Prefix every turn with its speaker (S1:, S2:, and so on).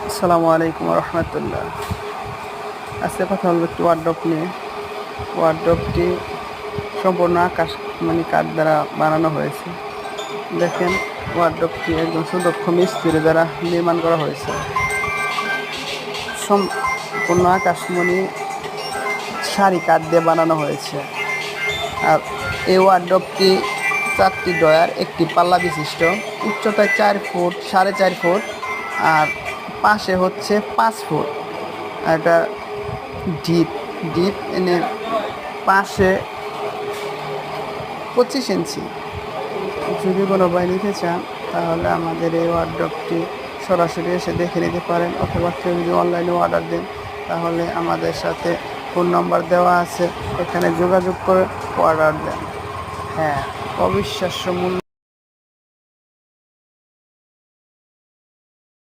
S1: আসসালামু আলাইকুম রহমতুল্লাহ। আজকে কথা বলবো একটি ওয়ার্ডরোব নিয়ে। ওয়ার্ডরোবটি সম্পূর্ণ আকাশমণি কাঠ দ্বারা বানানো হয়েছে। দেখেন, ওয়ার্ডরোবটি একজন সুদক্ষ মিস্ত্রি দ্বারা নির্মাণ করা হয়েছে। সম্পূর্ণ আকাশমণি সারি কাঠ দিয়ে বানানো হয়েছে। আর এই ওয়ার্ডরোবটি 4টি ড্রয়ার, একটি পাল্লা বিশিষ্ট, উচ্চতায় 4 ফুট 4.5 ফুট, আর পাশে হচ্ছে 5 ফুট। আর এটা ডিপ ডিপ এনে পাশে 25 ইঞ্চি। যদি কোনো ভাই নিতে চান তাহলে আমাদের এই ওয়ার্ডরোবটি সরাসরি এসে দেখে নিতে পারেন, অথবা কেউ যদি অনলাইনে অর্ডার দেন তাহলে আমাদের সাথে ফোন নাম্বার দেওয়া আছে, এখানে যোগাযোগ করে অর্ডার দেন। হ্যাঁ, অবিশ্বাস্য মূল্য।